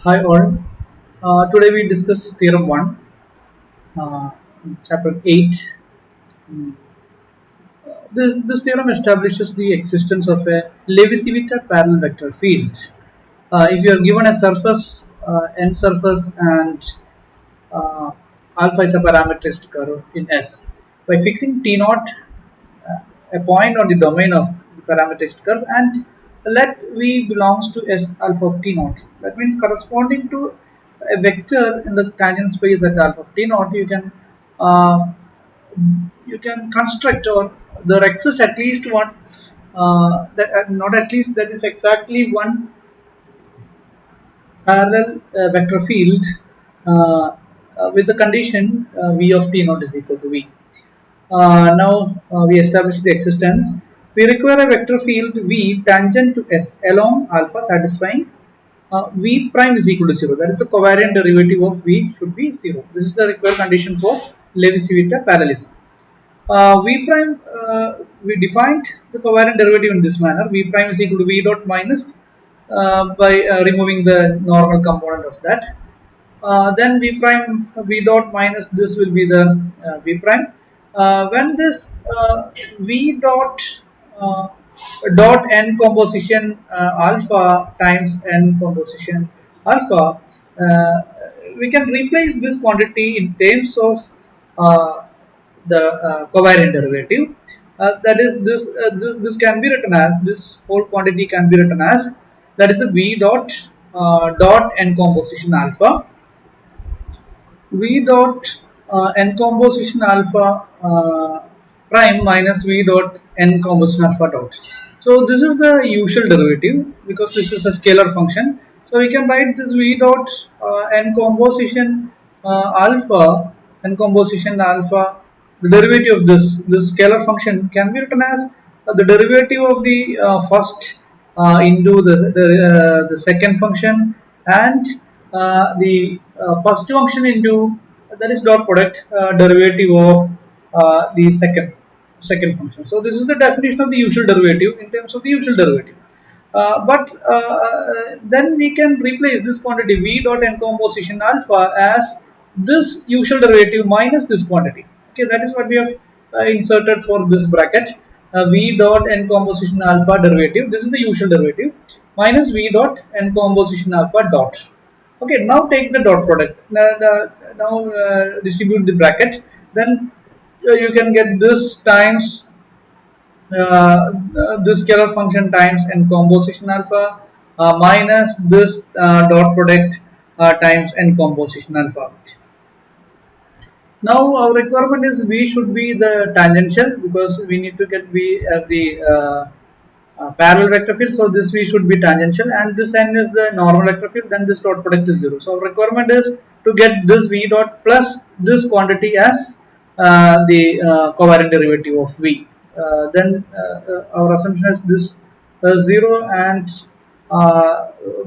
Hi all. Today we discuss theorem 1, uh, chapter 8. Mm, this theorem establishes the existence of a Levi-Civita parallel vector field. If you are given a surface, n surface, and uh, alpha is a parameterized curve in S, by fixing T naught, a point on the domain of the parameterized curve, and let V belongs to S alpha of T naught. That means corresponding to a vector in the tangent space at alpha of T naught, uh, you can construct, or there exists at least one, not at least, that is exactly one parallel vector field with the condition V of T naught is equal to V. Now we established the existence. We require a vector field V tangent to S along alpha satisfying V prime is equal to 0. That is the covariant derivative of V should be 0. This is the required condition for Levi-Civita parallelism. V prime, we defined the covariant derivative in this manner. V prime is equal to V dot minus by removing the normal component of that. Then V prime, V dot minus this will be the V prime. When this V dot uh, dot n composition alpha times n composition alpha, we can replace this quantity in terms of uh, the covariant derivative. That is this can be written as, this whole quantity can be written as, that is a V dot dot n composition alpha, V dot n composition alpha prime minus V dot n composition alpha dot. So this is the usual derivative because this is a scalar function. So we can write this V dot n composition alpha, the derivative of this scalar function can be written as the derivative of the first into the second function, and the first function into, that is dot product derivative of the second function. So this is the definition of the usual derivative in terms of the usual derivative. But then we can replace this quantity V dot n composition alpha as this usual derivative minus this quantity. Okay, that is what we have inserted for this bracket. V dot n composition alpha derivative, this is the usual derivative, minus V dot n composition alpha dot. Okay, now take the dot product. Now distribute the bracket. Then you can get this times this scalar function times n composition alpha minus this dot product times n composition alpha. Now our requirement is V should be the tangential, because we need to get V as the parallel vector field. So this V should be tangential, and this n is the normal vector field. Then this dot product is 0. So our requirement is to get this V dot plus this quantity as the covariant derivative of V. Then our assumption is this 0, and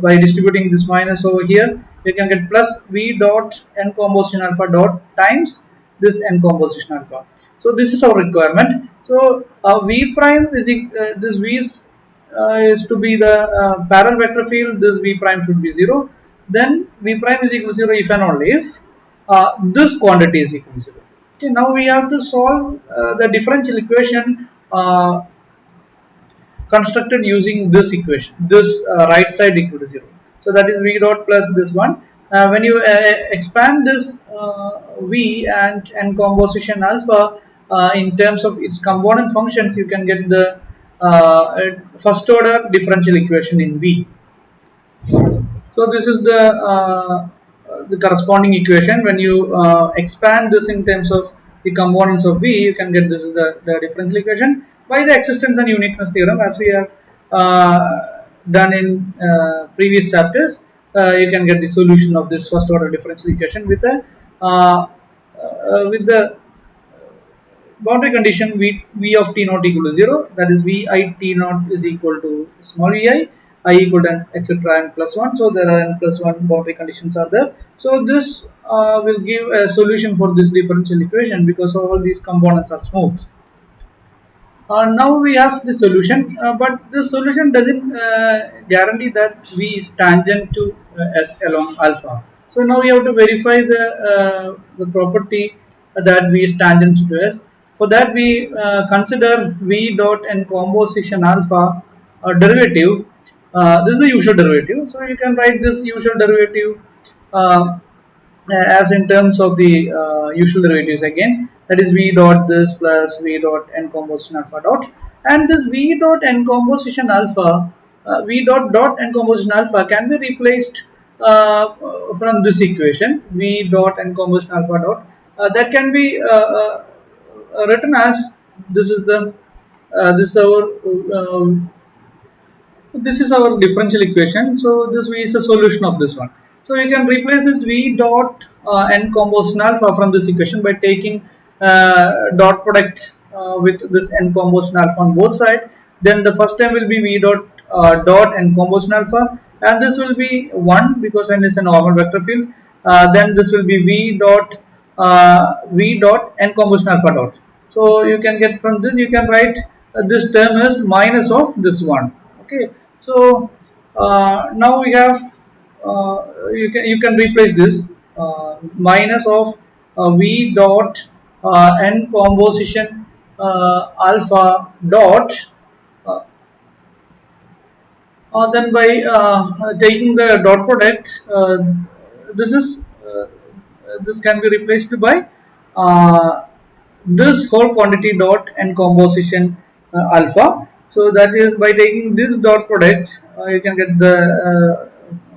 by distributing this minus over here, you can get plus V dot n composition alpha dot times this n composition alpha. So this is our requirement. So V prime is this V is to be the parallel vector field. This V prime should be 0. Then V prime is equal to 0 if and only if this quantity is equal to 0. Okay, now we have to solve the differential equation constructed using this equation, this right side equal to 0. So that is V dot plus this one. When you expand this V and n composition alpha in terms of its component functions, you can get the first order differential equation in V. So this is the corresponding equation. When you expand this in terms of the components of V, you can get this is the differential equation by the existence and uniqueness theorem, as we have done in previous chapters. You can get the solution of this first order differential equation with the boundary condition V of T naught equal to 0. That is V I T naught is equal to small vi, I equal to etc. n plus 1. So there are n plus 1 boundary conditions are there. So this will give a solution for this differential equation because all these components are smooth. Now we have the solution, but the solution doesn't guarantee that V is tangent to S along alpha. So now we have to verify the property that V is tangent to S. For that, we consider V dot and composition alpha derivative. This is the usual derivative. So you can write this usual derivative uh, as in terms of the usual derivatives again, that is v dot this plus v dot n composition alpha dot, and this v dot n composition alpha v dot n composition alpha can be replaced from this equation v dot n composition alpha dot, that can be written as this is the this is our this is our differential equation. So this V is a solution of this one. So you can replace this V dot n composition alpha from this equation by taking dot product with this n composition alpha on both sides. Then the first term will be V dot n composition alpha, and this will be 1 because n is a normal vector field. Then this will be V dot n composition alpha dot. So you can get from this, you can write this term is minus of this one. Okay, so now we have you can replace this minus of v dot n composition alpha dot, uh, then by taking the dot product, this is this can be replaced by this whole quantity dot and composition alpha. So that is by taking this dot product, you can get the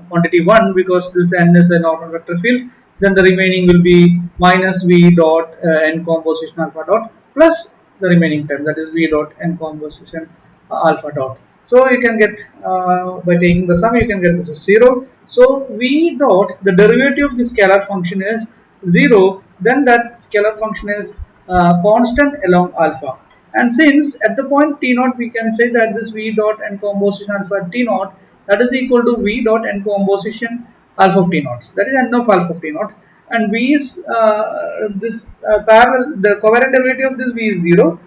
quantity 1 because this n is a normal vector field. Then the remaining will be minus v dot n composition alpha dot plus the remaining term, that is v dot n composition alpha dot. So you can get by taking the sum, you can get this is 0. So v dot, the derivative of the scalar function is 0, then that scalar function is constant along alpha. And since at the point t naught we can say that this v dot and composition alpha t naught, that is equal to v dot and composition alpha of t naught, that is n of alpha of t naught, and v is this parallel, the covariant derivative of this v is 0.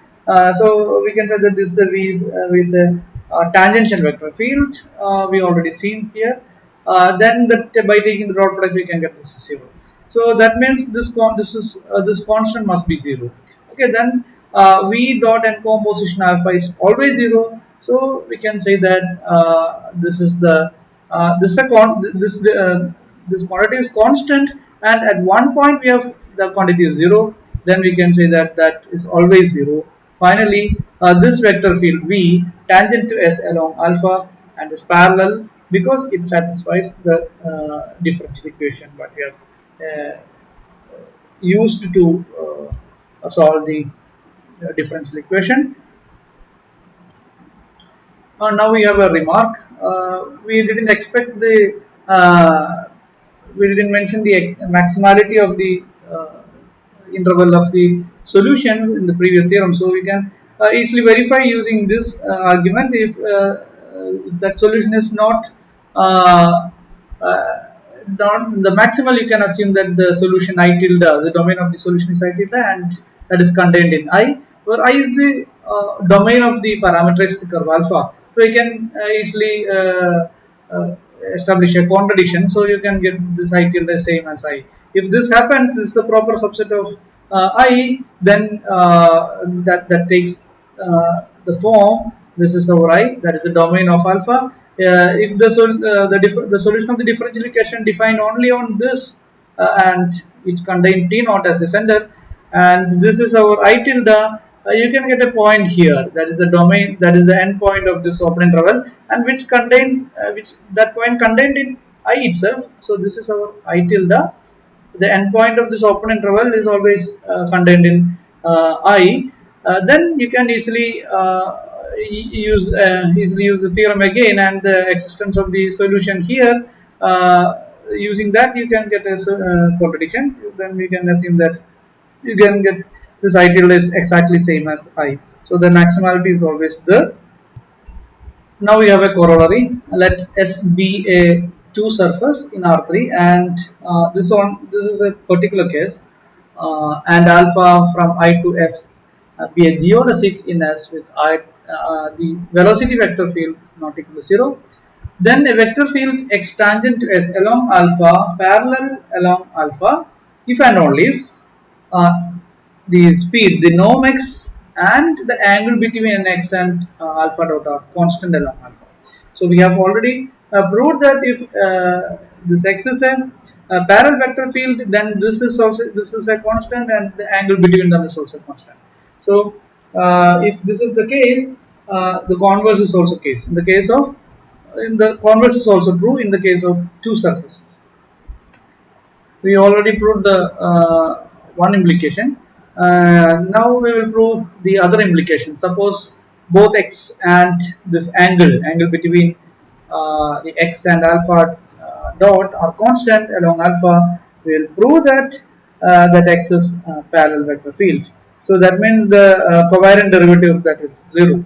So we can say that this is a tangential vector field, we already seen here. Then by taking the dot product we can get this 0. So that means this constant must be 0. Okay, then v dot and composition alpha is always 0. So we can say that this is the this quantity is constant, and at one point we have the quantity is 0. Then we can say that that is always 0. Finally, this vector field v tangent to S along alpha and is parallel because it satisfies the differential equation what we have used to solve the differential equation. Now we have a remark. We didn't expect the we didn't mention the maximality of the interval of the solutions in the previous theorem, so we can easily verify using this argument if that solution is not down the maximal. You can assume that the solution I tilde, the domain of the solution is I tilde, and that is contained in I, where I is the domain of the parameterized curve alpha. So you can easily establish a contradiction. So you can get this I tilde same as I. If this happens, this is the proper subset of I, then that takes the form. This is our I, that is the domain of alpha. If the solution of the differential equation defined only on this and it contains t naught as the center, and this is our I tilde, you can get a point here, that is the domain, that is the end point of this open interval, and which contains which that point contained in I itself. So this is our I tilde. The end point of this open interval is always contained in I. Then you can easily use the theorem again, and the existence of the solution here. Using that, you can get a contradiction. Then we can assume that you can get this I tilde is exactly same as I. So the maximality is always there. Now we have a corollary. Let S be a 2 surface in R3, and this is a particular case, and alpha from I to S be a geodesic in S with the velocity vector field not equal to 0, then a vector field x tangent to S along alpha parallel along alpha if and only if the speed, the norm x and the angle between x and alpha dot are constant along alpha. So we have already proved that if this x is a parallel vector field, then this is a constant and the angle between them is also constant. So if this is the case, the converse is also case. In the converse is also true in the case of two surfaces. We already proved the one implication. Now we will prove the other implication. Suppose both x and this angle between the x and alpha dot are constant along alpha. We will prove that that x is parallel vector field. So that means the covariant derivative of that is 0.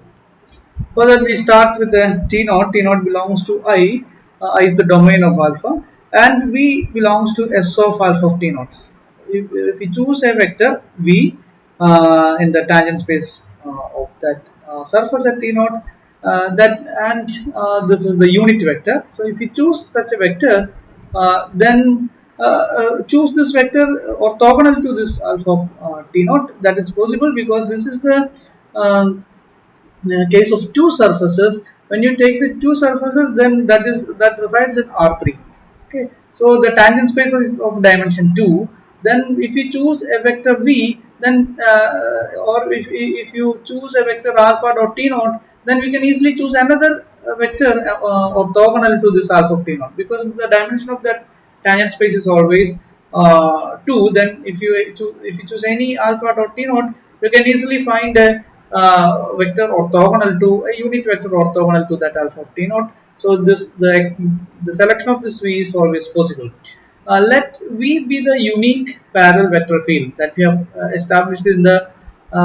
Further, we start with the T naught. T naught belongs to I. I is the domain of alpha, and V belongs to S of alpha of T naught. If we choose a vector V in the tangent space of that surface at T naught, this is the unit vector. So, if we choose such a vector, then choose this vector orthogonal to this alpha of T naught. That is possible because this is the case of two surfaces. When you take the two surfaces, then that resides in R3. Okay, so the tangent space is of dimension 2. Then if you choose a vector V, then or if you choose a vector alpha dot T naught, then we can easily choose another vector orthogonal to this alpha of T naught, because the dimension of that tangent space is always 2. Then if you choose any alpha dot T naught, you can easily find a vector orthogonal to a unit vector orthogonal to that alpha of T naught. So the selection of this V is always possible. Let V be the unique parallel vector field that we have established in the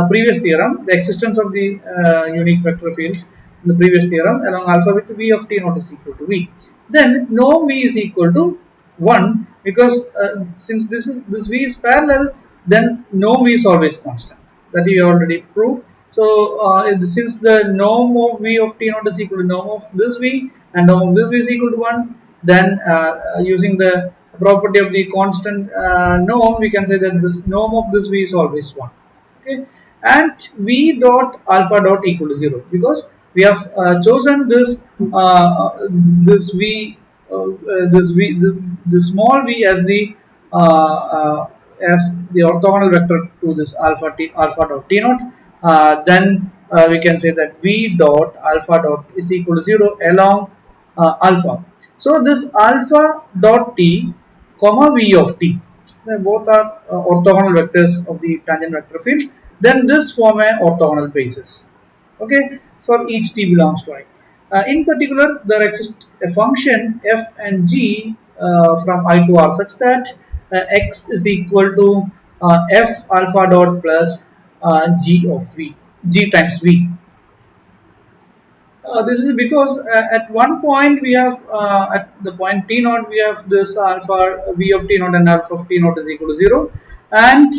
previous theorem. The existence of the unique vector field in the previous theorem along alpha with V of T naught is equal to V. Then norm V is equal to 1, because since this V is parallel, then norm V is always constant. That we already proved. So since the norm of V of T naught is equal to norm of this V and norm of this V is equal to 1, then using the property of the constant norm, we can say that this norm of this V is always 1. Okay, and V dot alpha dot equal to 0, because we have chosen this this small v as the orthogonal vector to this alpha dot T naught. Then we can say that V dot alpha dot is equal to 0 along alpha. So this alpha dot T comma V of T, they both are orthogonal vectors of the tangent vector field. Then this form a orthogonal basis. Okay, for each T belongs to I. In particular, there exists a function f and g from I to R such that x is equal to f alpha dot plus g of v, g times v. This is because at one point we have at the point T naught we have this alpha v of T naught and alpha of T naught is equal to 0, and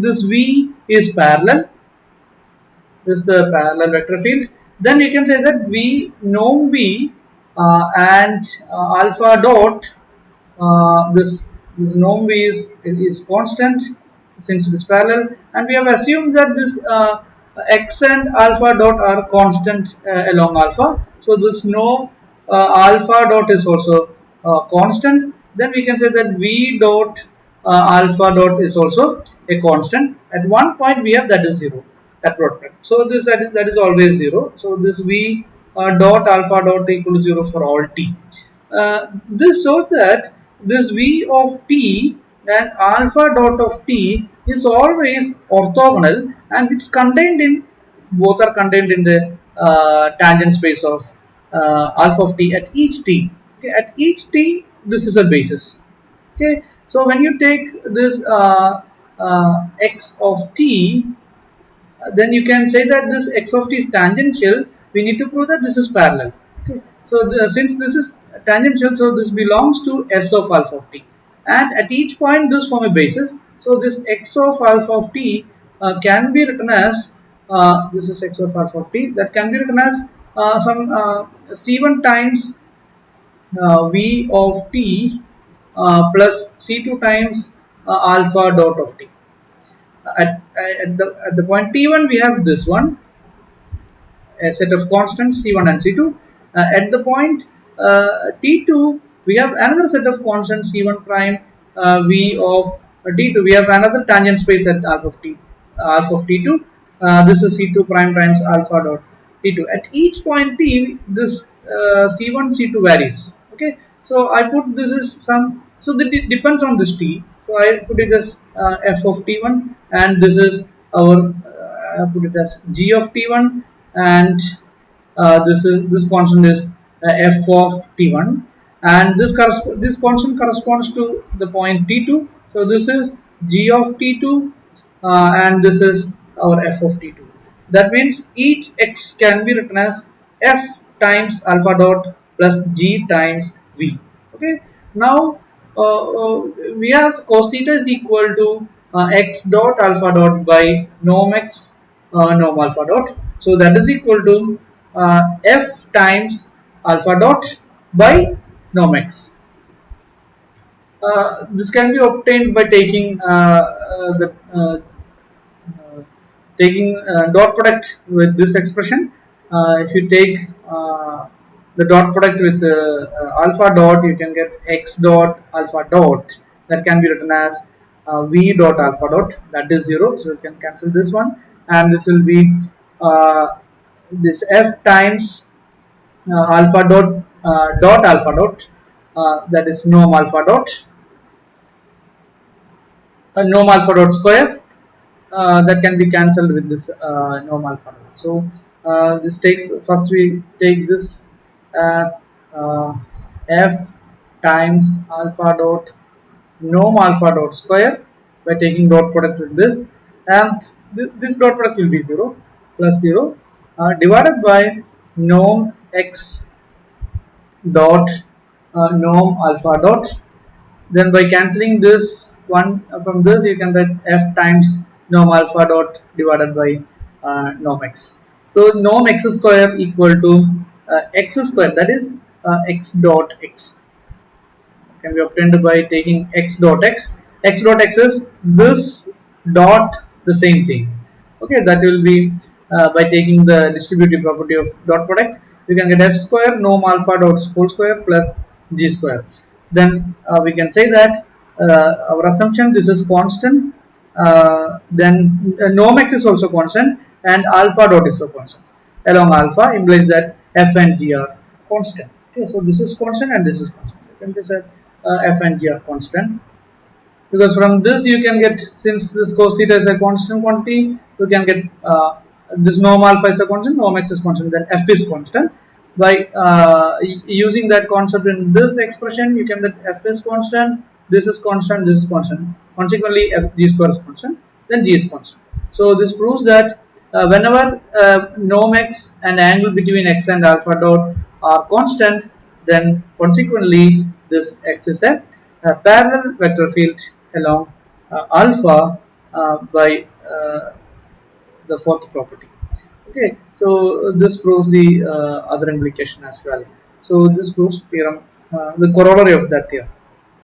this v is parallel. This is the parallel vector field. Then we can say that v norm v and alpha dot this norm v is constant since it is parallel, and we have assumed that this x and alpha dot are constant along alpha. So this norm alpha dot is also constant. Then we can say that v dot alpha dot is also a constant. At one point we have that is 0, that product. So that is always 0. So this v dot alpha dot equal to 0 for all t. This shows that this v of t and alpha dot of t is always orthogonal, and it's contained in both are contained in the tangent space of alpha of t at each t. Okay, at each t this is a basis. Okay, so when you take this x of t, then you can say that this x of t is tangential. We need to prove that this is parallel. Okay, so since this is tangential, so this belongs to S of alpha of t, and at each point this form a basis. So this x of alpha of t can be written as this is x of alpha of t, that can be written as some c1 times v of t plus c2 times alpha dot of t. At the point t1 we have this one, a set of constants c1 and c2. At the point t2 we have another set of constants c1 prime v of t2. We have another tangent space at alpha of t2. This is c2 prime times alpha dot t2. At each point t, this c1 c2 varies. Okay, so I put this is some, so that it depends on this t. So I put it as f of t1, and this is our I put it as g of t1, and this constant is f of t1, and this constant corresponds to the point t2. So this is g of t2, and this is our f of t2. That means each x can be written as f times alpha dot plus g times v. Okay. Now we have cos theta is equal to x dot alpha dot by norm x norm alpha dot. So that is equal to f times alpha dot by norm x. This can be obtained by taking dot product with this expression. If you take the dot product with alpha dot, you can get x dot alpha dot, that can be written as v dot alpha dot, that is 0. So you can cancel this one, and this will be this f times alpha dot dot alpha dot, that is norm alpha dot, norm alpha dot square, that can be cancelled with this norm alpha dot. So this takes, first we take this as f times alpha dot norm alpha dot square by taking dot product with this, and this dot product will be 0 plus 0 divided by norm x dot norm alpha dot. Then by cancelling this one from this, you can get f times norm alpha dot divided by norm x. So norm x square equal to x square, that is x dot x, can be obtained by taking x dot x. X dot x is this dot the same thing. Okay, that will be by taking the distributive property of dot product, you can get f square norm alpha dot whole square plus g square. Then we can say that our assumption, this is constant, then norm x is also constant, and alpha dot is also constant. Along alpha implies that f and g are constant. Okay, so this is constant and this is constant. You can say f and g are constant, because from this you can get, since this cos theta is a constant quantity, you can get this norm alpha is a constant, norm x is constant, then f is constant. By using that concept in this expression, you can get f is constant, this is constant, this is constant, consequently f g square is constant, then g is constant. So this proves that whenever norm x and angle between x and alpha dot are constant, then consequently this x is a parallel vector field along alpha by the fourth property. Okay, so this proves the other implication as well. So this proves theorem, the corollary of that theorem.